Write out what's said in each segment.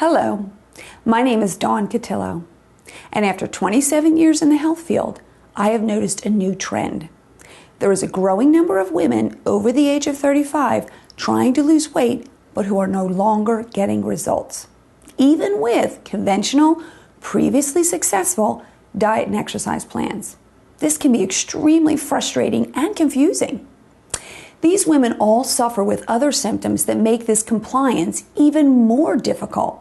Hello, my name is Dawn Cotillo, and after 27 years in the health field, I have noticed a new trend. There is a growing number of women over the age of 35 trying to lose weight, but who are no longer getting results, even with conventional, previously successful diet and exercise plans. This can be extremely frustrating and confusing. These women all suffer with other symptoms that make this compliance even more difficult.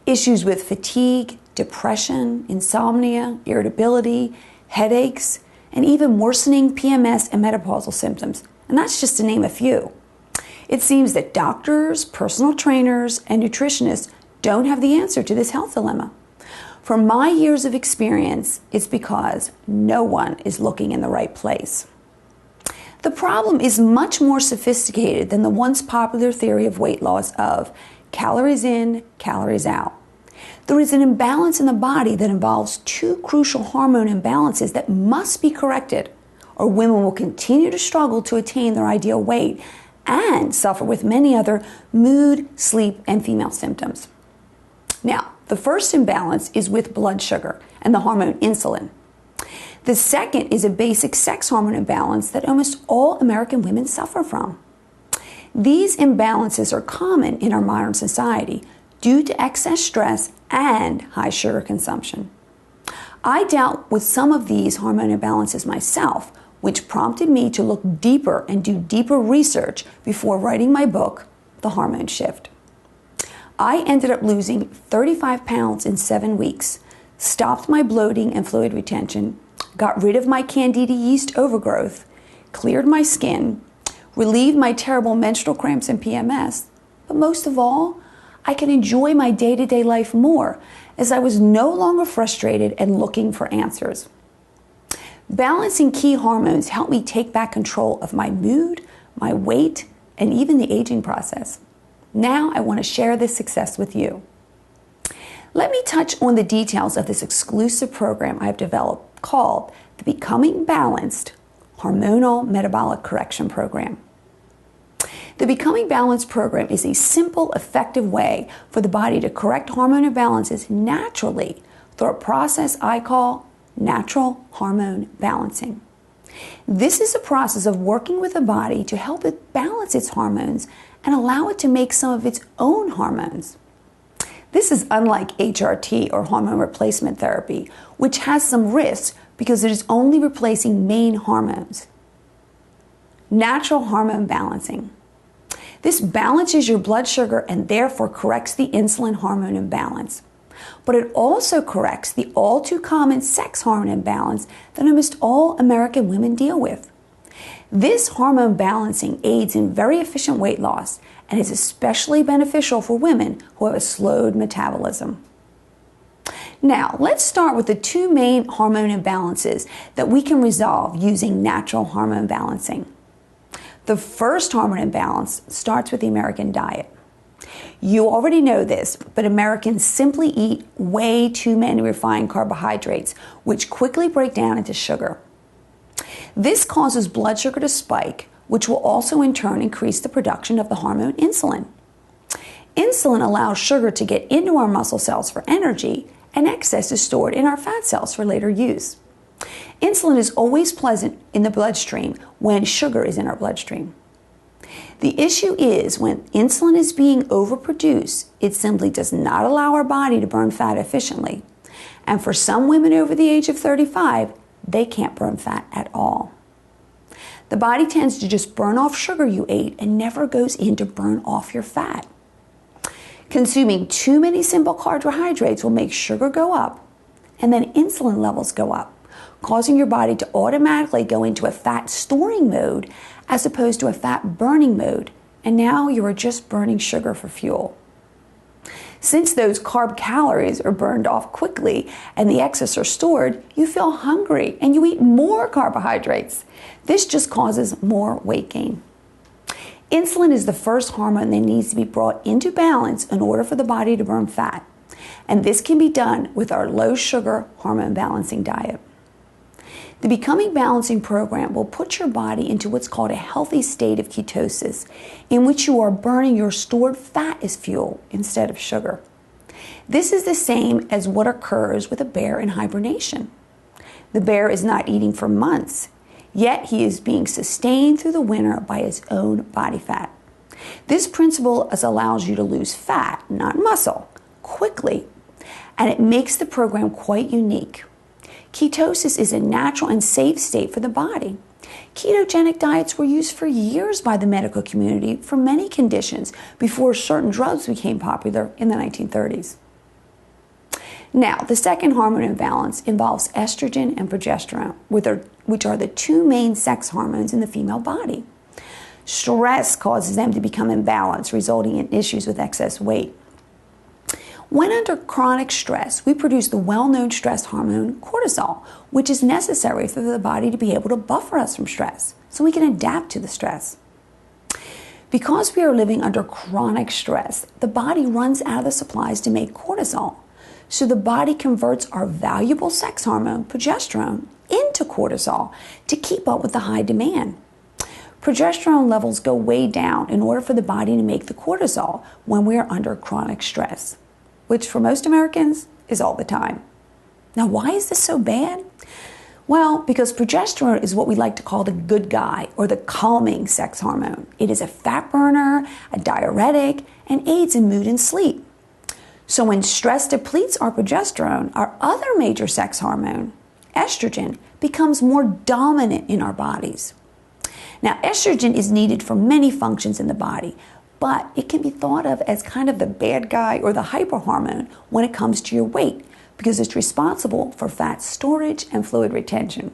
Issues with fatigue, depression, insomnia, irritability, headaches, and even worsening PMS and menopausal symptoms. And that's just to name a few. It seems that doctors, personal trainers, and nutritionists don't have the answer to this health dilemma. From my years of experience, it's because no one is looking in the right place. The problem is much more sophisticated than the once popular theory of weight loss of calories in, calories out. There is an imbalance in the body that involves two crucial hormone imbalances that must be corrected, or women will continue to struggle to attain their ideal weight and suffer with many other mood, sleep, and female symptoms. Now, the first imbalance is with blood sugar and the hormone insulin. The second is a basic sex hormone imbalance that almost all American women suffer from. These imbalances are common in our modern society due to excess stress and high sugar consumption. I dealt with some of these hormone imbalances myself, which prompted me to look deeper and do deeper research before writing my book, The Hormone Shift. I ended up losing 35 pounds in 7 weeks, stopped my bloating and fluid retention, got rid of my candida yeast overgrowth, cleared my skin, relieved my terrible menstrual cramps and PMS, but most of all, I could enjoy my day-to-day life more as I was no longer frustrated and looking for answers. Balancing key hormones helped me take back control of my mood, my weight, and even the aging process. Now I want to share this success with you. Let me touch on the details of this exclusive program I have developed called the Becoming Balanced Hormonal Metabolic Correction Program. The Becoming Balanced program is a simple, effective way for the body to correct hormone imbalances naturally through a process I call natural hormone balancing. This is a process of working with the body to help it balance its hormones and allow it to make some of its own hormones. This is unlike HRT or hormone replacement therapy, which has some risks because it is only replacing main hormones. Natural hormone balancing. This balances your blood sugar and therefore corrects the insulin hormone imbalance. But it also corrects the all too common sex hormone imbalance that almost all American women deal with. This hormone balancing aids in very efficient weight loss and is especially beneficial for women who have a slowed metabolism. Now, let's start with the two main hormone imbalances that we can resolve using natural hormone balancing. The first hormone imbalance starts with the American diet. You already know this, but Americans simply eat way too many refined carbohydrates, which quickly break down into sugar. This causes blood sugar to spike, which will also in turn increase the production of the hormone insulin. Insulin allows sugar to get into our muscle cells for energy, and excess is stored in our fat cells for later use. Insulin is always present in the bloodstream when sugar is in our bloodstream. The issue is when insulin is being overproduced, it simply does not allow our body to burn fat efficiently. And for some women over the age of 35, they can't burn fat at all. The body tends to just burn off sugar you ate and never goes in to burn off your fat. Consuming too many simple carbohydrates will make sugar go up, and then insulin levels go up, causing your body to automatically go into a fat storing mode as opposed to a fat burning mode, and now you are just burning sugar for fuel. Since those carb calories are burned off quickly and the excess are stored, you feel hungry and you eat more carbohydrates. This just causes more weight gain. Insulin is the first hormone that needs to be brought into balance in order for the body to burn fat. And this can be done with our low sugar hormone balancing diet. The Becoming Balancing program will put your body into what's called a healthy state of ketosis, in which you are burning your stored fat as fuel instead of sugar. This is the same as what occurs with a bear in hibernation. The bear is not eating for months, yet he is being sustained through the winter by his own body fat. This principle allows you to lose fat, not muscle, quickly, and it makes the program quite unique. Ketosis is a natural and safe state for the body. Ketogenic diets were used for years by the medical community for many conditions before certain drugs became popular in the 1930s. Now, the second hormone imbalance involves estrogen and progesterone, which are the two main sex hormones in the female body. Stress causes them to become imbalanced, resulting in issues with excess weight. When under chronic stress, we produce the well-known stress hormone cortisol, which is necessary for the body to be able to buffer us from stress, so we can adapt to the stress. Because we are living under chronic stress, the body runs out of the supplies to make cortisol. So the body converts our valuable sex hormone, progesterone, into cortisol to keep up with the high demand. Progesterone levels go way down in order for the body to make the cortisol when we are under chronic stress, which for most Americans is all the time. Now, why is this so bad? Well, because progesterone is what we like to call the good guy or the calming sex hormone. It is a fat burner, a diuretic, and aids in mood and sleep. So when stress depletes our progesterone, our other major sex hormone, estrogen, becomes more dominant in our bodies. Now, estrogen is needed for many functions in the body, but it can be thought of as kind of the bad guy or the hyperhormone when it comes to your weight, because it's responsible for fat storage and fluid retention.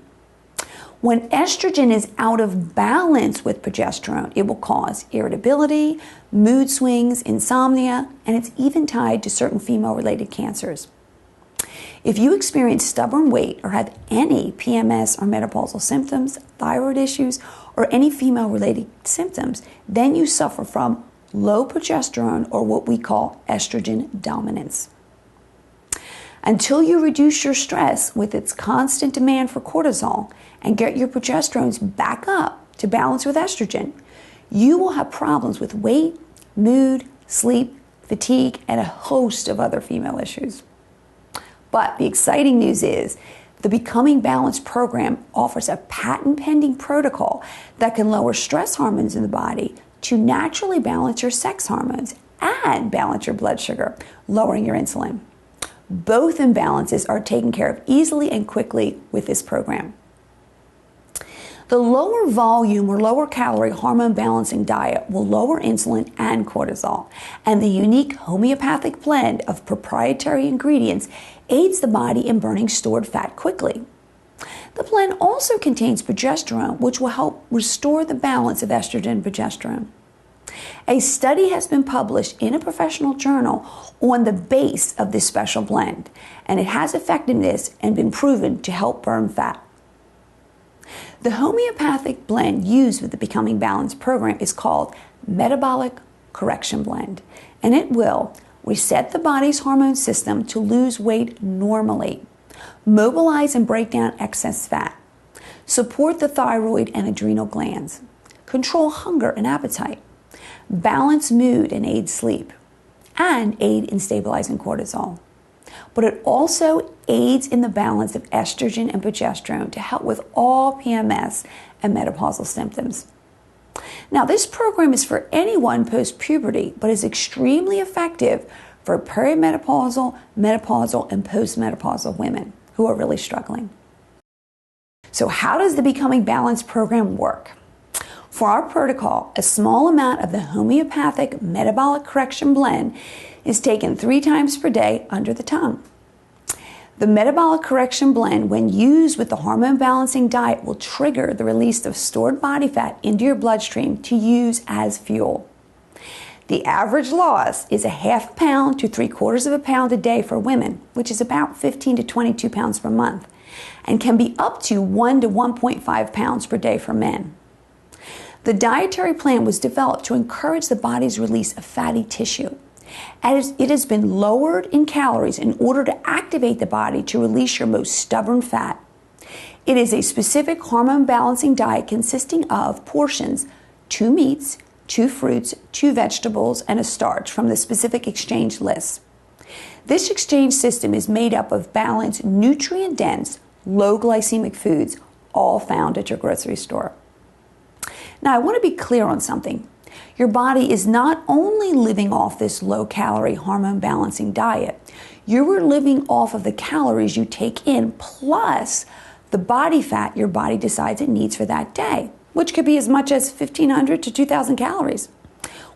When estrogen is out of balance with progesterone, it will cause irritability, mood swings, insomnia, and it's even tied to certain female-related cancers. If you experience stubborn weight or have any PMS or menopausal symptoms, thyroid issues, or any female-related symptoms, then you suffer from low progesterone or what we call estrogen dominance. Until you reduce your stress with its constant demand for cortisol and get your progesterones back up to balance with estrogen, you will have problems with weight, mood, sleep, fatigue, and a host of other female issues. But the exciting news is the Becoming Balanced program offers a patent-pending protocol that can lower stress hormones in the body to naturally balance your sex hormones and balance your blood sugar, lowering your insulin. Both imbalances are taken care of easily and quickly with this program. The lower volume or lower calorie hormone balancing diet will lower insulin and cortisol, and the unique homeopathic blend of proprietary ingredients aids the body in burning stored fat quickly. The blend also contains progesterone, which will help restore the balance of estrogen and progesterone. A study has been published in a professional journal on the base of this special blend, and it has effectiveness and been proven to help burn fat. The homeopathic blend used with the Becoming Balanced program is called metabolic correction blend, and it will reset the body's hormone system to lose weight normally, mobilize and break down excess fat, support the thyroid and adrenal glands, control hunger and appetite, balance mood and aid sleep, and aid in stabilizing cortisol. But it also aids in the balance of estrogen and progesterone to help with all PMS and menopausal symptoms. Now, this program is for anyone post-puberty, but is extremely effective for perimenopausal, menopausal, and postmenopausal women who are really struggling. So how does the Becoming Balanced program work? For our protocol, a small amount of the homeopathic metabolic correction blend is taken 3 times per day under the tongue. The metabolic correction blend, when used with the hormone balancing diet, will trigger the release of stored body fat into your bloodstream to use as fuel. The average loss is a ½ pound to 3/4 pound a day for women, which is about 15 to 22 pounds per month, and can be up to 1 to 1.5 pounds per day for men. The dietary plan was developed to encourage the body's release of fatty tissue, as it has been lowered in calories in order to activate the body to release your most stubborn fat. It is a specific hormone balancing diet consisting of portions: 2 meats, 2 fruits, 2 vegetables, and a starch from the specific exchange list. This exchange system is made up of balanced, nutrient-dense, low glycemic foods, all found at your grocery store. Now, I want to be clear on something. Your body is not only living off this low-calorie, hormone-balancing diet. You are living off of the calories you take in, plus the body fat your body decides it needs for that day, which could be as much as 1,500 to 2,000 calories,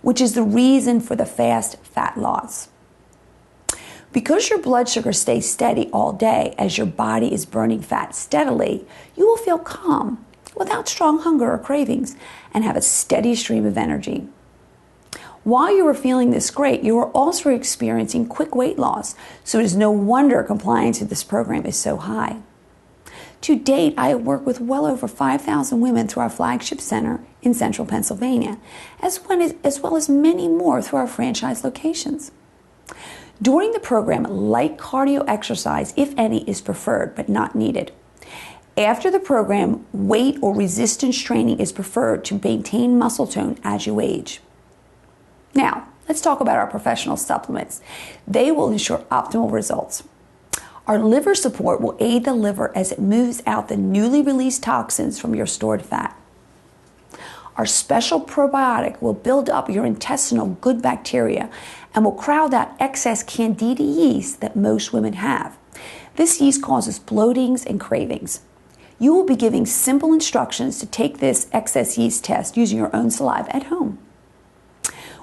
which is the reason for the fast fat loss. Because your blood sugar stays steady all day as your body is burning fat steadily, you will feel calm without strong hunger or cravings and have a steady stream of energy. While you are feeling this great, you are also experiencing quick weight loss, so it is no wonder compliance with this program is so high. To date, I have worked with well over 5,000 women through our flagship center in central Pennsylvania, as well as many more through our franchise locations. During the program, light cardio exercise, if any, is preferred but not needed. After the program, weight or resistance training is preferred to maintain muscle tone as you age. Now, let's talk about our professional supplements. They will ensure optimal results. Our liver support will aid the liver as it moves out the newly released toxins from your stored fat. Our special probiotic will build up your intestinal good bacteria and will crowd out excess candida yeast that most women have. This yeast causes bloatings and cravings. You will be giving simple instructions to take this excess yeast test using your own saliva at home.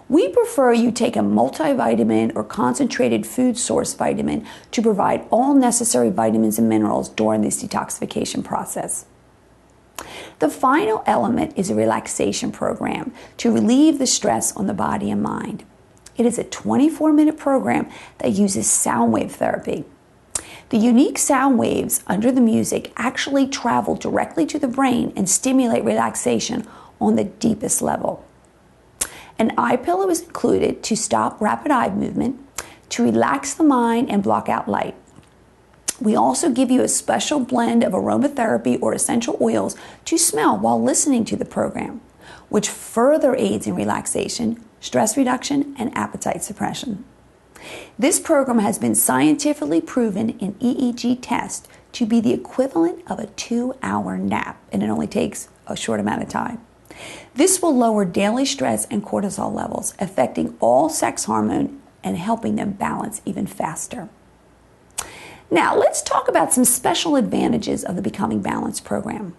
We prefer you take a multivitamin or concentrated food source vitamin to provide all necessary vitamins and minerals during this detoxification process. The final element is a relaxation program to relieve the stress on the body and mind. It is a 24-minute program that uses sound wave therapy. The unique sound waves under the music actually travel directly to the brain and stimulate relaxation on the deepest level. An eye pillow is included to stop rapid eye movement, to relax the mind and block out light. We also give you a special blend of aromatherapy or essential oils to smell while listening to the program, which further aids in relaxation, stress reduction, and appetite suppression. This program has been scientifically proven in EEG tests to be the equivalent of a 2-hour nap, and it only takes a short amount of time. This will lower daily stress and cortisol levels, affecting all sex hormone and helping them balance even faster. Now, let's talk about some special advantages of the Becoming Balanced program.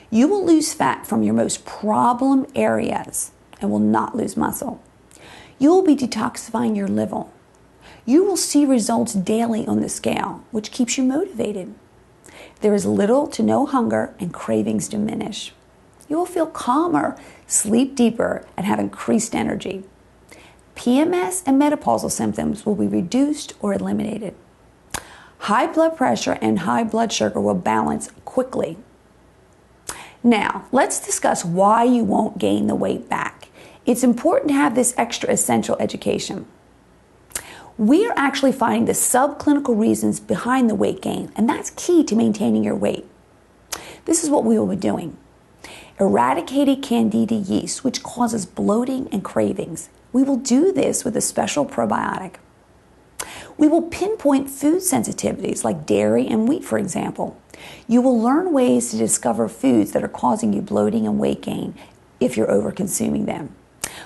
You will lose fat from your most problem areas and will not lose muscle. You will be detoxifying your liver. You will see results daily on the scale, which keeps you motivated. There is little to no hunger and cravings diminish. You will feel calmer, sleep deeper, and have increased energy. PMS and menopausal symptoms will be reduced or eliminated. High blood pressure and high blood sugar will balance quickly. Now, let's discuss why you won't gain the weight back. It's important to have this extra essential education. We are actually finding the subclinical reasons behind the weight gain, and that's key to maintaining your weight. This is what we will be doing. Eradicated candida yeast, which causes bloating and cravings. We will do this with a special probiotic. We will pinpoint food sensitivities like dairy and wheat, for example. You will learn ways to discover foods that are causing you bloating and weight gain if you're over-consuming them.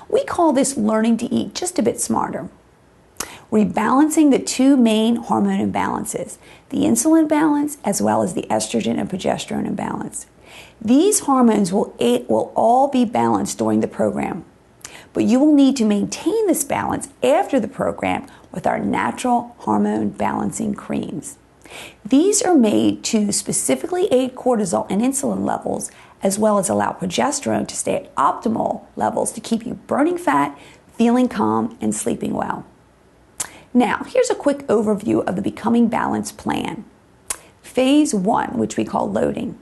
We call this learning to eat just a bit smarter. Rebalancing the two main hormone imbalances, the insulin balance as well as the estrogen and progesterone imbalance. These hormones will all be balanced during the program, but you will need to maintain this balance after the program with our natural hormone balancing creams. These are made to specifically aid cortisol and insulin levels, as well as allow progesterone to stay at optimal levels to keep you burning fat, feeling calm, and sleeping well. Now, here's a quick overview of the Becoming Balanced plan. Phase 1, which we call loading.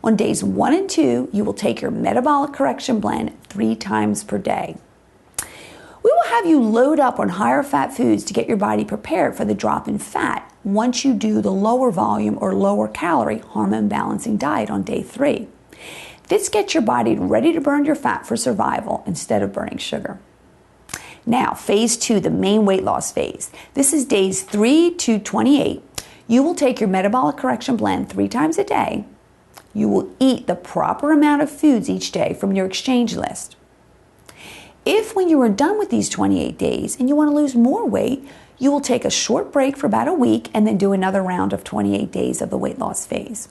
On days 1 and 2, you will take your metabolic correction blend 3 times per day. We will have you load up on higher fat foods to get your body prepared for the drop in fat once you do the lower volume or lower calorie hormone balancing diet on day 3. This gets your body ready to burn your fat for survival instead of burning sugar. Now, phase 2, the main weight loss phase. This is days 3 to 28. You will take your metabolic correction blend 3 times a day. You will eat the proper amount of foods each day from your exchange list. If when you are done with these 28 days and you want to lose more weight, you will take a short break for about a week and then do another round of 28 days of the weight loss phase.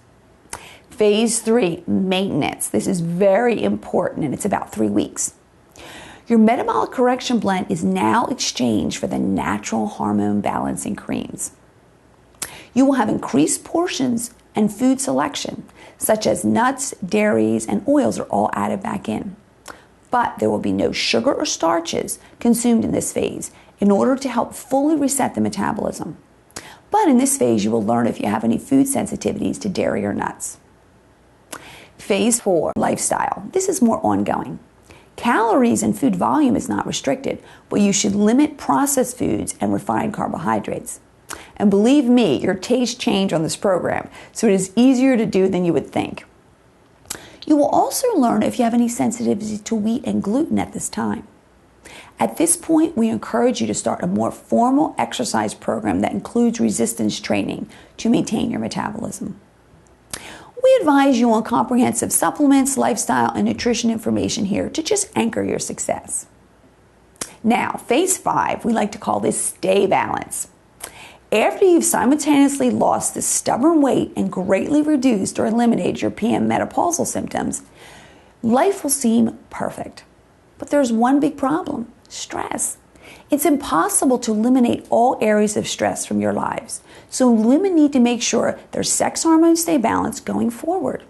Phase 3, maintenance. This is very important and it's about 3 weeks. Your metabolic correction blend is now exchanged for the natural hormone balancing creams. You will have increased portions and food selection, such as nuts, dairies, and oils are all added back in. But there will be no sugar or starches consumed in this phase in order to help fully reset the metabolism. But in this phase, you will learn if you have any food sensitivities to dairy or nuts. Phase 4, lifestyle. This is more ongoing. Calories and food volume is not restricted, but you should limit processed foods and refined carbohydrates. And believe me, your tastes change on this program, so it is easier to do than you would think. You will also learn if you have any sensitivity to wheat and gluten at this time. At this point, we encourage you to start a more formal exercise program that includes resistance training to maintain your metabolism. We advise you on comprehensive supplements, lifestyle, and nutrition information here to just anchor your success. Now, phase 5, we like to call this stay balanced. After you've simultaneously lost this stubborn weight and greatly reduced or eliminated your PM menopausal symptoms, life will seem perfect. But there's one big problem: stress. It's impossible to eliminate all areas of stress from your lives, so women need to make sure their sex hormones stay balanced going forward.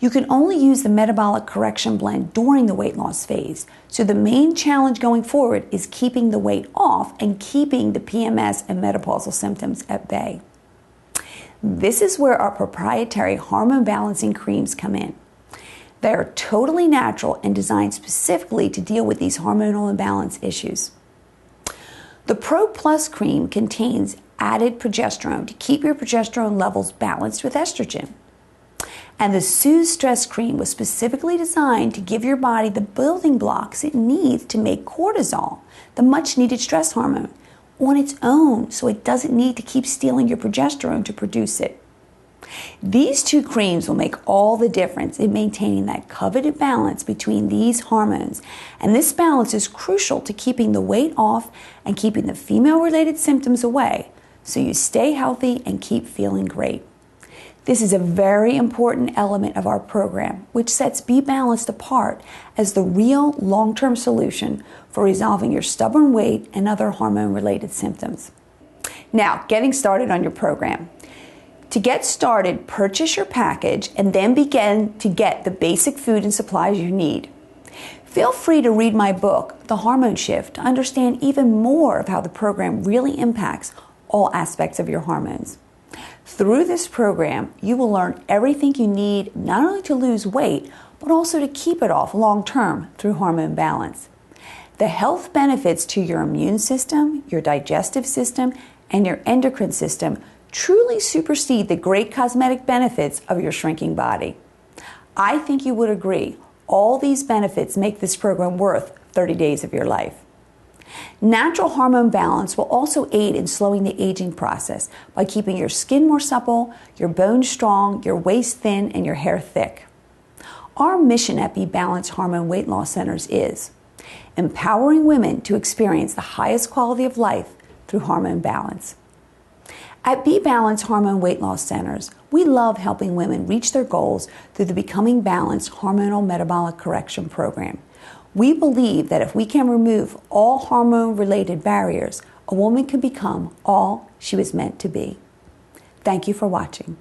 You can only use the metabolic correction blend during the weight loss phase, so the main challenge going forward is keeping the weight off and keeping the PMS and menopausal symptoms at bay. This is where our proprietary hormone balancing creams come in. They are totally natural and designed specifically to deal with these hormonal imbalance issues. The Pro Plus cream contains added progesterone to keep your progesterone levels balanced with estrogen. And the Soothe Stress cream was specifically designed to give your body the building blocks it needs to make cortisol, the much needed stress hormone, on its own, so it doesn't need to keep stealing your progesterone to produce it. These 2 creams will make all the difference in maintaining that coveted balance between these hormones, and this balance is crucial to keeping the weight off and keeping the female-related symptoms away, so you stay healthy and keep feeling great. This is a very important element of our program, which sets BeBalanced apart as the real long-term solution for resolving your stubborn weight and other hormone-related symptoms. Now, getting started on your program. To get started, purchase your package and then begin to get the basic food and supplies you need. Feel free to read my book, The Hormone Shift, to understand even more of how the program really impacts all aspects of your hormones. Through this program, you will learn everything you need not only to lose weight, but also to keep it off long term through hormone balance. The health benefits to your immune system, your digestive system, and your endocrine system truly supersede the great cosmetic benefits of your shrinking body. I think you would agree, all these benefits make this program worth 30 days of your life. Natural hormone balance will also aid in slowing the aging process by keeping your skin more supple, your bones strong, your waist thin, and your hair thick. Our mission at BeBalanced Hormone Weight Loss Centers is empowering women to experience the highest quality of life through hormone balance. At BeBalanced Hormone Weight Loss Centers, we love helping women reach their goals through the Becoming Balanced Hormonal Metabolic Correction Program. We believe that if we can remove all hormone-related barriers, a woman can become all she was meant to be. Thank you for watching.